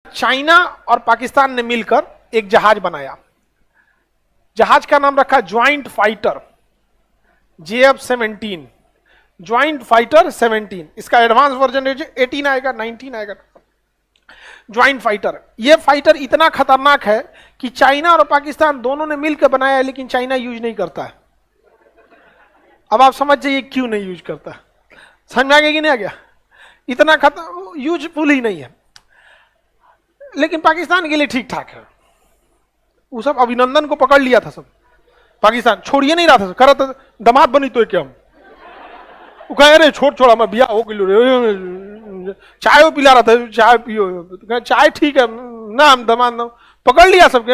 China और पाकिस्तान ने मिलकर एक जहाज बनाया। जहाज का नाम रखा joint fighter JF-17, joint fighter 17। इसका एडवांस वर्जन 18 आएगा, 19 आएगा। ज्वाइंट फाइटर, ये फाइटर इतना खतरनाक है कि चाइना और पाकिस्तान दोनों ने मिलकर बनाया है, लेकिन चाइना यूज नहीं करता है। अब आप समझ जाइए क्यों नहीं यूज करता। समझ में आ गया कि नहीं आ गया? इतना यूजफुल ही नहीं है, लेकिन पाकिस्तान के लिए ठीक ठाक है। वो सब अभिनंदन को पकड़ लिया था, सब पाकिस्तान छोड़िए नहीं रहा था, कर रहा था दामाद बनी तो क्या हम, वो कह रहे छोड़ मैं बिया हो किलो चाय वो पिला रहा था, चाय पियो, चाय ठीक है ना, हम दामाद ना पकड़ लिया सबके।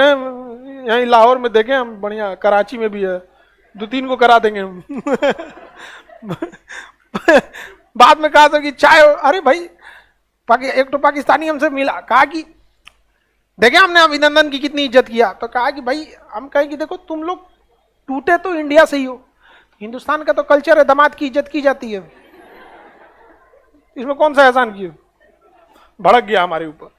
यहीं लाहौर में देखे हम, बढ़िया कराची में भी है, 2-3 को करा देंगे हम। बाद में कहा था कि चाय, अरे भाई एक तो पाकिस्तानी हमसे मिला, कहा कि देखे हमने अभिनंदन की कितनी इज्जत किया, तो कहा कि भाई हम कहें कि देखो तुम लोग टूटे तो इंडिया से ही हो, हिंदुस्तान का तो कल्चर है दामाद की इज्जत की जाती है, इसमें कौन सा एहसान किया। भड़क गया हमारे ऊपर।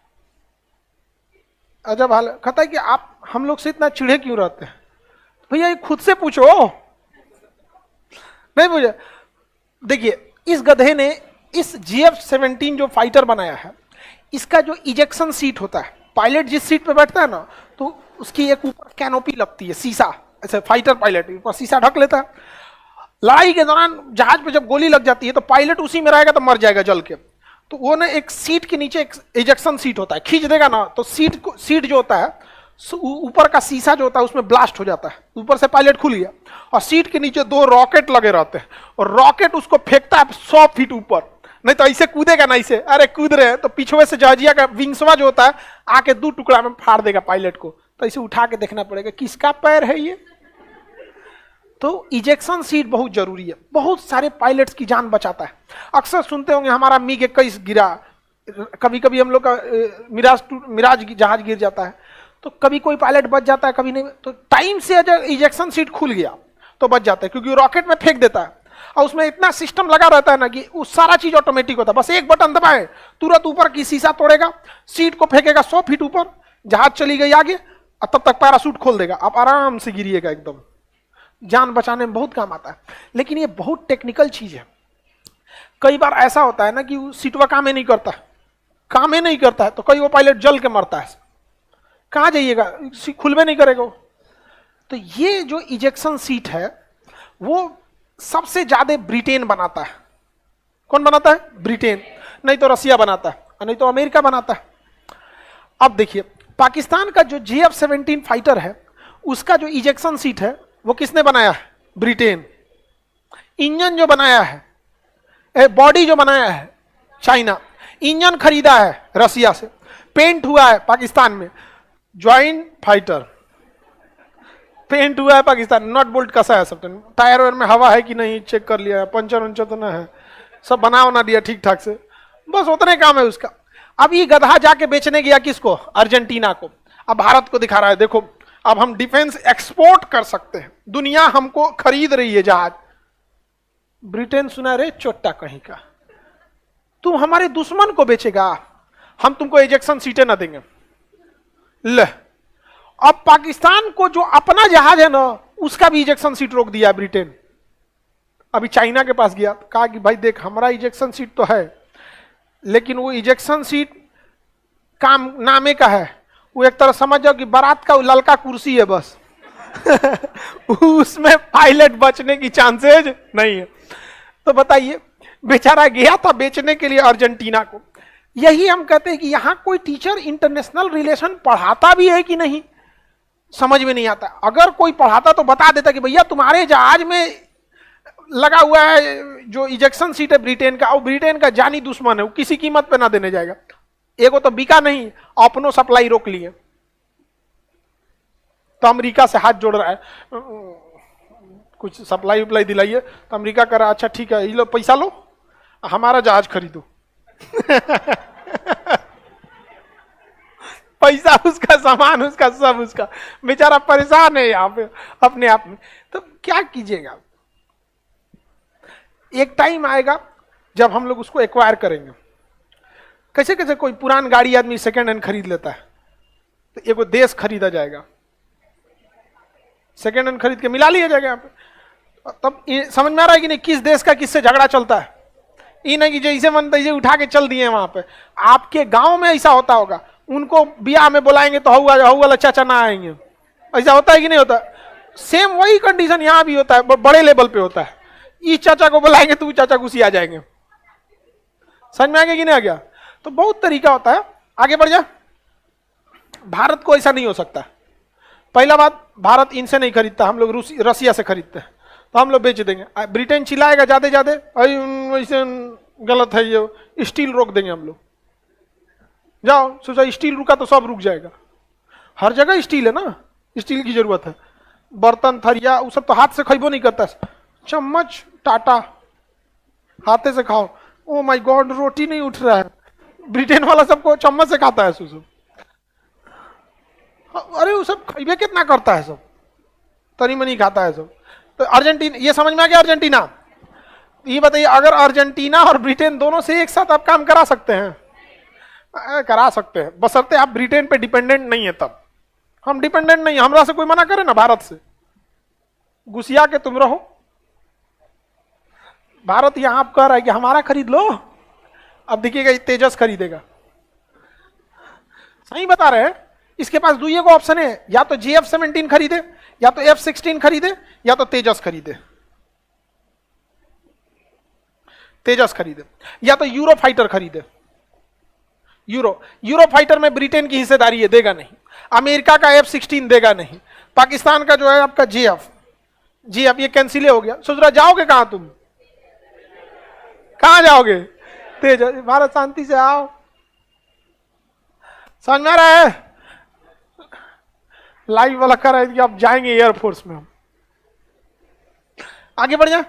अजब हाल कहता है कि आप हम लोग से इतना चिढ़े क्यों रहते हैं। भैया ये खुद से पूछो, नहीं पूछे। देखिए इस गधे ने इस JF-17 जो फाइटर बनाया है, इसका जो इजेक्शन सीट होता है, पायलट जिस सीट पे बैठता है ना, तो उसकी एक ऊपर कैनोपी लगती है, शीशा, ऐसे फाइटर पायलट ऊपर शीशा ढक लेता है। लड़ाई के दौरान जहाज पे जब गोली लग जाती है तो पायलट उसी में रहेगा तो मर जाएगा जल के। तो वो ना एक सीट के नीचे एक इजेक्शन सीट होता है, खींच देगा ना तो सीट जो होता है, ऊपर का शीशा जो होता है उसमें ब्लास्ट हो जाता है, ऊपर से पायलट खुल गया, और सीट के नीचे 2 रॉकेट लगे रहते हैं, और रॉकेट उसको फेंकता है 100 फीट ऊपर। नहीं तो ऐसे कूदेगा ना, ऐसे अरे कूद रहे हैं तो पिछुए से जहाजिया का विंग्सवा जो होता है आके 2 टुकड़ा में फाड़ देगा पायलट को। तो इसे उठा के देखना पड़ेगा किसका पैर है ये। तो इजेक्शन सीट बहुत जरूरी है, बहुत सारे पायलट्स की जान बचाता है। अक्सर सुनते होंगे हमारा MiG-21 गिरा, कभी कभी हम लोग का मिराज जहाज गिर जाता है, तो कभी कोई पायलट बच जाता है कभी नहीं। तो टाइम से अगर इजेक्शन सीट खुल गया तो बच जाता है, क्योंकि रॉकेट में फेंक देता है और उसमें इतना सिस्टम लगा रहता है ना कि वो सारा चीज ऑटोमेटिक होता है। बस एक बटन दबाए तुरंत ऊपर की शीशा तोड़ेगा, सीट को फेंकेगा 100 फीट ऊपर, जहाज चली गई आगे, और तब तक पैराशूट खोल देगा, आप आराम से गिरिएगा एकदम। जान बचाने में बहुत काम आता है, लेकिन ये बहुत टेक्निकल चीज है। कई बार ऐसा होता है ना कि सीटवा काम ही नहीं करता, है तो कई वो पायलट जल के मरता है। कहाँ जाइएगा, खुलबे नहीं करेगा। तो ये जो इजेक्शन सीट है वो सबसे ज्यादा ब्रिटेन बनाता है। कौन बनाता है? ब्रिटेन, नहीं तो रसिया बनाता है, नहीं तो अमेरिका बनाता है। अब देखिए पाकिस्तान का जो JF-17 फाइटर है, उसका जो इजेक्शन सीट है वो किसने बनाया है? ब्रिटेन। इंजन जो बनाया है, बॉडी जो बनाया है चाइना, इंजन खरीदा है रसिया से, पेंट हुआ है पाकिस्तान में। ज्वाइंट फाइटर पेंट हुआ है पाकिस्तान, नट बोल्ट कसा है सब, टायर वायर में हवा है कि नहीं चेक कर लिया है, पंचर वंचर तो ना है, सब बना दिया ठीक ठाक से, बस उतने काम है उसका। अब ये गधा जाके बेचने गया किसको? अर्जेंटीना को। अब भारत को दिखा रहा है देखो अब हम डिफेंस एक्सपोर्ट कर सकते हैं, दुनिया हमको खरीद रही है जहाज। ब्रिटेन सुना रे चोट्टा कहीं का, तुम हमारे दुश्मन को बेचेगा, हम तुमको इजेक्शन सीटें ना देंगे। ले अब पाकिस्तान को जो अपना जहाज है ना उसका भी इजेक्शन सीट रोक दिया ब्रिटेन। अभी चाइना के पास गया, कहा कि भाई देख हमारा इजेक्शन सीट तो है, लेकिन वो इजेक्शन सीट काम नामे का है, वो एक तरह समझ जाओ कि बारात का ललका कुर्सी है बस। उसमें पायलट बचने की चांसेज नहीं है। तो बताइए बेचारा गया था बेचने के लिए अर्जेंटीना को। यही हम कहते हैं कि यहां कोई टीचर इंटरनेशनल रिलेशन पढ़ाता भी है कि नहीं, समझ में नहीं आता। अगर कोई पढ़ाता तो बता देता कि भैया तुम्हारे जहाज में लगा हुआ है जो इजेक्शन सीट है ब्रिटेन का, और ब्रिटेन का जानी दुश्मन है, वो किसी कीमत पे ना देने जाएगा। एगो तो बिका नहीं, अपनो सप्लाई रोक लिए, तो अमेरिका से हाथ जोड़ रहा है, कुछ सप्लाई उपलाई दिलाइए, तो अमेरिका कर रहा अच्छा ठीक है, ये लो पैसा लो हमारा जहाज खरीदो। पैसा उसका, सामान उसका, सब उसका, बेचारा परेशान है यहाँ पे अपने आप में। तो क्या कीजिएगा, एक टाइम आएगा जब हम लोग उसको एक्वायर करेंगे, कैसे कैसे कोई पुरान गाड़ी आदमी सेकेंड हैंड खरीद लेता है, तो एगो देश खरीदा जाएगा, सेकेंड हैंड खरीद के मिला लिया जाएगा यहाँ पे। तब समझ में आ रहा है कि नहीं किस देश का किससे झगड़ा चलता है। ये नहीं कि जैसे मन तैसे उठा के चल दिए वहां पे। आपके गांव में ऐसा होता होगा, उनको ब्याह में बुलाएंगे तो हऊ वाला चाचा ना आएंगे, ऐसा होता है कि नहीं होता? सेम वही कंडीशन यहां भी होता है, बड़े लेवल पे होता है। इस चाचा को बुलाएंगे तो वो चाचा घुसी आ जाएंगे। समझ में आ गया कि नहीं आ गया? तो बहुत तरीका होता है। आगे बढ़ जा। भारत को ऐसा नहीं हो सकता। पहला बात, भारत इनसे नहीं खरीदता, हम लोग रसिया से खरीदते हैं, तो हम लोग बेच देंगे। ब्रिटेन चिल्लाएगा ज्यादा ज्यादा, ऐसे गलत है ये, स्टील रोक देंगे हम लोग। जाओ सोचा स्टील रुका तो सब रुक जाएगा। हर जगह स्टील है ना, स्टील की जरूरत है। बर्तन थरिया वो सब तो हाथ से खइबो नहीं करता, चम्मच टाटा हाथे से खाओ। ओ माय गॉड, रोटी नहीं उठ रहा है। ब्रिटेन वाला सबको चम्मच से खाता है सुसु। अरे वो सब खइबे कितना करता है, सब तनी मनी खाता है सब। तो अर्जेंटीना, ये समझ में आ गया? अर्जेंटीना, ये बताइए अगर अर्जेंटीना और ब्रिटेन दोनों से एक साथ आप काम करा सकते हैं? करा सकते हैं, बशर्ते आप ब्रिटेन पे डिपेंडेंट नहीं है। तब हम डिपेंडेंट नहीं, हमरा से कोई मना करे ना भारत से, घुसिया के तुम रहो। भारत यहां आप कह रहा है कि हमारा खरीद लो, अब देखिएगा तेजस खरीदेगा। सही बता रहे हैं। इसके पास दुइये को ऑप्शन है, या तो JF-17 खरीदे, या तो F-16 खरीदे, या तो तेजस खरीदे। तेजस खरीदे या तो यूरो फाइटर खरीदे। यूरो फाइटर में ब्रिटेन की हिस्सेदारी है, देगा नहीं। अमेरिका का F-16 देगा नहीं। पाकिस्तान का जो है आपका JF ये कैंसिल हो गया। सोच रहा जाओगे कहां तुम? कहां जाओगे? तेजस। भारत शांति से आओ। समझ में आ रहा है? लाइव वाला कर रहा है कि आप जाएंगे एयरफोर्स में। हम आगे बढ़ जाए।